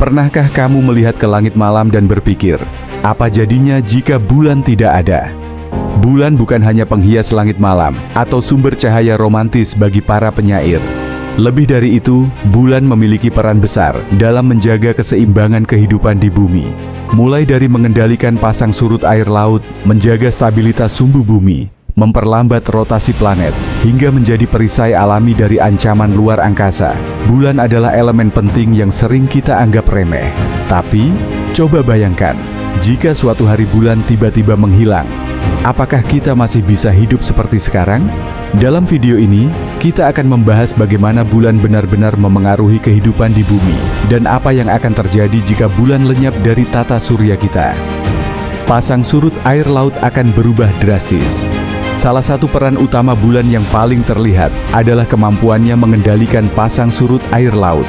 Pernahkah kamu melihat ke langit malam dan berpikir, apa jadinya jika bulan tidak ada? Bulan bukan hanya penghias langit malam atau sumber cahaya romantis bagi para penyair. Lebih dari itu, bulan memiliki peran besar dalam menjaga keseimbangan kehidupan di bumi. Mulai dari mengendalikan pasang surut air laut, menjaga stabilitas sumbu bumi, memperlambat rotasi planet, hingga menjadi perisai alami dari ancaman luar angkasa. Bulan adalah elemen penting yang sering kita anggap remeh. Tapi, coba bayangkan, jika suatu hari bulan tiba-tiba menghilang, apakah kita masih bisa hidup seperti sekarang? Dalam video ini, kita akan membahas bagaimana bulan benar-benar memengaruhi kehidupan di bumi, dan apa yang akan terjadi jika bulan lenyap dari tata surya kita. Pasang surut air laut akan berubah drastis. Salah satu peran utama bulan yang paling terlihat adalah kemampuannya mengendalikan pasang surut air laut.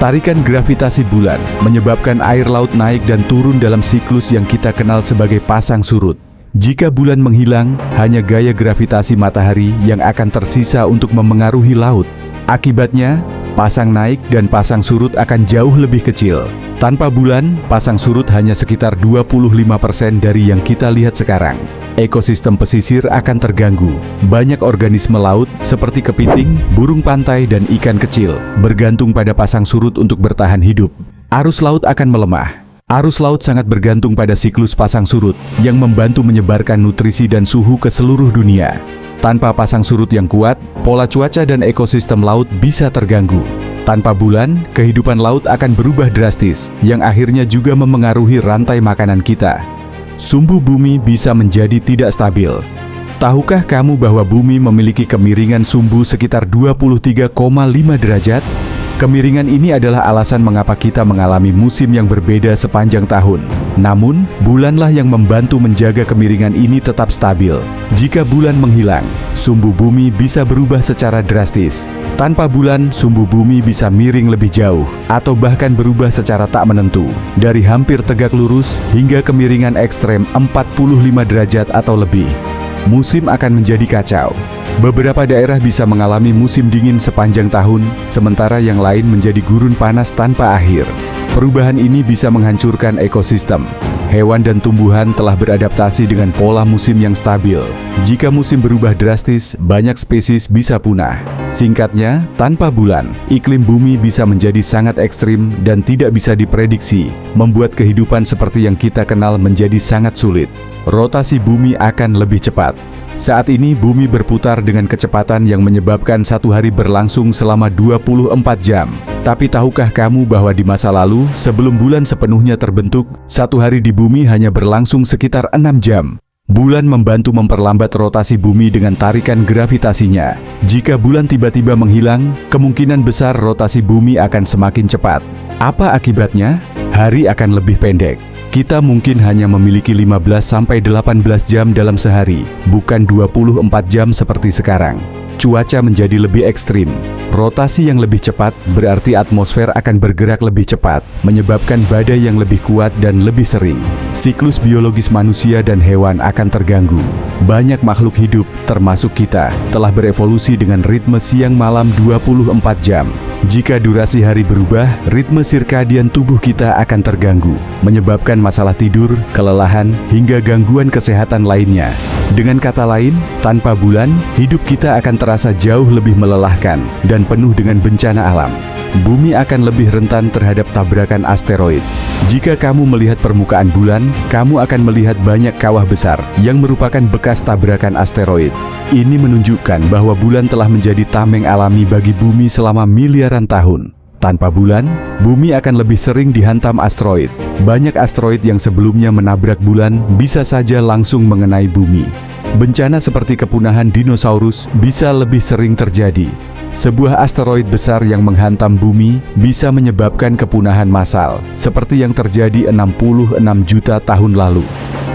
Tarikan gravitasi bulan menyebabkan air laut naik dan turun dalam siklus yang kita kenal sebagai pasang surut. Jika bulan menghilang, hanya gaya gravitasi matahari yang akan tersisa untuk memengaruhi laut. Akibatnya, pasang naik dan pasang surut akan jauh lebih kecil. Tanpa bulan, pasang surut hanya sekitar 25% dari yang kita lihat sekarang. Ekosistem pesisir akan terganggu. Banyak organisme laut seperti kepiting, burung pantai, dan ikan kecil bergantung pada pasang surut untuk bertahan hidup. Arus laut akan melemah. Arus laut sangat bergantung pada siklus pasang surut yang membantu menyebarkan nutrisi dan suhu ke seluruh dunia. Tanpa pasang surut yang kuat, pola cuaca dan ekosistem laut bisa terganggu. Tanpa bulan, kehidupan laut akan berubah drastis, yang akhirnya juga memengaruhi rantai makanan kita. Sumbu bumi bisa menjadi tidak stabil. Tahukah kamu bahwa bumi memiliki kemiringan sumbu sekitar 23,5 derajat? Kemiringan ini adalah alasan mengapa kita mengalami musim yang berbeda sepanjang tahun. Namun, bulanlah yang membantu menjaga kemiringan ini tetap stabil. Jika bulan menghilang, sumbu bumi bisa berubah secara drastis. Tanpa bulan, sumbu bumi bisa miring lebih jauh, atau bahkan berubah secara tak menentu, dari hampir tegak lurus hingga kemiringan ekstrem 45 derajat atau lebih. Musim akan menjadi kacau. Beberapa daerah bisa mengalami musim dingin sepanjang tahun, sementara yang lain menjadi gurun panas tanpa akhir. Perubahan ini bisa menghancurkan ekosistem. Hewan dan tumbuhan telah beradaptasi dengan pola musim yang stabil. Jika musim berubah drastis, banyak spesies bisa punah. Singkatnya, tanpa bulan, iklim bumi bisa menjadi sangat ekstrim dan tidak bisa diprediksi, membuat kehidupan seperti yang kita kenal menjadi sangat sulit. Rotasi bumi akan lebih cepat. Saat ini bumi berputar dengan kecepatan yang menyebabkan satu hari berlangsung selama 24 jam. Tapi tahukah kamu bahwa di masa lalu, sebelum bulan sepenuhnya terbentuk, satu hari di bumi hanya berlangsung sekitar 6 jam. Bulan membantu memperlambat rotasi bumi dengan tarikan gravitasinya. Jika bulan tiba-tiba menghilang, kemungkinan besar rotasi bumi akan semakin cepat. Apa akibatnya? Hari akan lebih pendek. Kita mungkin hanya memiliki 15-18 jam dalam sehari, bukan 24 jam seperti sekarang. Cuaca menjadi lebih ekstrim. Rotasi yang lebih cepat berarti atmosfer akan bergerak lebih cepat, menyebabkan badai yang lebih kuat dan lebih sering. Siklus biologis manusia dan hewan akan terganggu. Banyak makhluk hidup, termasuk kita, telah berevolusi dengan ritme siang malam 24 jam. Jika durasi hari berubah, ritme sirkadian tubuh kita akan terganggu, menyebabkan masalah tidur, kelelahan, hingga gangguan kesehatan lainnya. Dengan kata lain, tanpa bulan, hidup kita akan terasa jauh lebih melelahkan dan penuh dengan bencana alam. Bumi akan lebih rentan terhadap tabrakan asteroid. Jika kamu melihat permukaan bulan, kamu akan melihat banyak kawah besar yang merupakan bekas tabrakan asteroid. Ini menunjukkan bahwa bulan telah menjadi tameng alami bagi bumi selama miliaran tahun. Tanpa bulan, bumi akan lebih sering dihantam asteroid. Banyak asteroid yang sebelumnya menabrak bulan bisa saja langsung mengenai bumi. Bencana seperti kepunahan dinosaurus bisa lebih sering terjadi. Sebuah asteroid besar yang menghantam bumi bisa menyebabkan kepunahan massal, seperti yang terjadi 66 juta tahun lalu.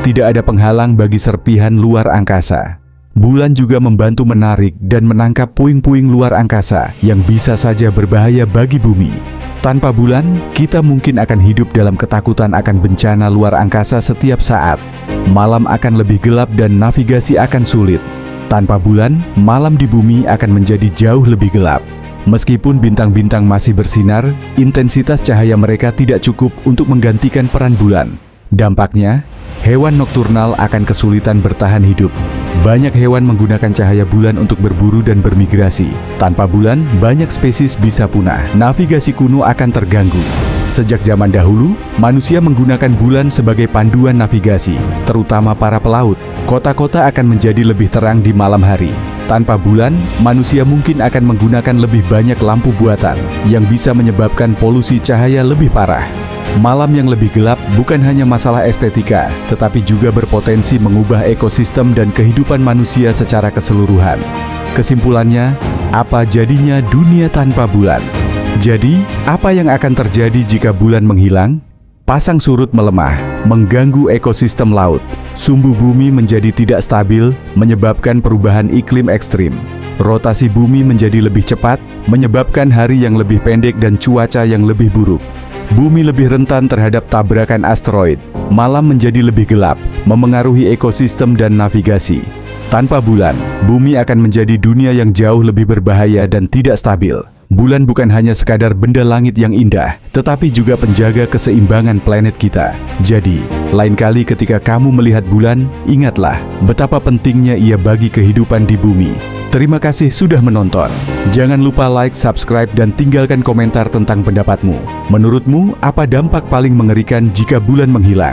Tidak ada penghalang bagi serpihan luar angkasa. Bulan juga membantu menarik dan menangkap puing-puing luar angkasa yang bisa saja berbahaya bagi bumi. Tanpa bulan, kita mungkin akan hidup dalam ketakutan akan bencana luar angkasa setiap saat. Malam akan lebih gelap dan navigasi akan sulit. Tanpa bulan, malam di bumi akan menjadi jauh lebih gelap. Meskipun bintang-bintang masih bersinar, intensitas cahaya mereka tidak cukup untuk menggantikan peran bulan. Dampaknya, hewan nokturnal akan kesulitan bertahan hidup. Banyak hewan menggunakan cahaya bulan untuk berburu dan bermigrasi. Tanpa bulan, banyak spesies bisa punah. Navigasi kuno akan terganggu. Sejak zaman dahulu, manusia menggunakan bulan sebagai panduan navigasi, terutama para pelaut. Kota-kota akan menjadi lebih terang di malam hari. Tanpa bulan, manusia mungkin akan menggunakan lebih banyak lampu buatan yang bisa menyebabkan polusi cahaya lebih parah. Malam yang lebih gelap bukan hanya masalah estetika, tetapi juga berpotensi mengubah ekosistem dan kehidupan manusia secara keseluruhan. Kesimpulannya, apa jadinya dunia tanpa bulan? Jadi, apa yang akan terjadi jika bulan menghilang? Pasang surut melemah, mengganggu ekosistem laut. Sumbu bumi menjadi tidak stabil, menyebabkan perubahan iklim ekstrim. Rotasi bumi menjadi lebih cepat, menyebabkan hari yang lebih pendek dan cuaca yang lebih buruk. Bumi lebih rentan terhadap tabrakan asteroid. Malam menjadi lebih gelap, memengaruhi ekosistem dan navigasi. Tanpa bulan, bumi akan menjadi dunia yang jauh lebih berbahaya dan tidak stabil. Bulan bukan hanya sekadar benda langit yang indah, tetapi juga penjaga keseimbangan planet kita. Jadi, lain kali ketika kamu melihat bulan, ingatlah betapa pentingnya ia bagi kehidupan di bumi. Terima kasih sudah menonton. Jangan lupa like, subscribe, dan tinggalkan komentar tentang pendapatmu. Menurutmu, apa dampak paling mengerikan jika bulan menghilang?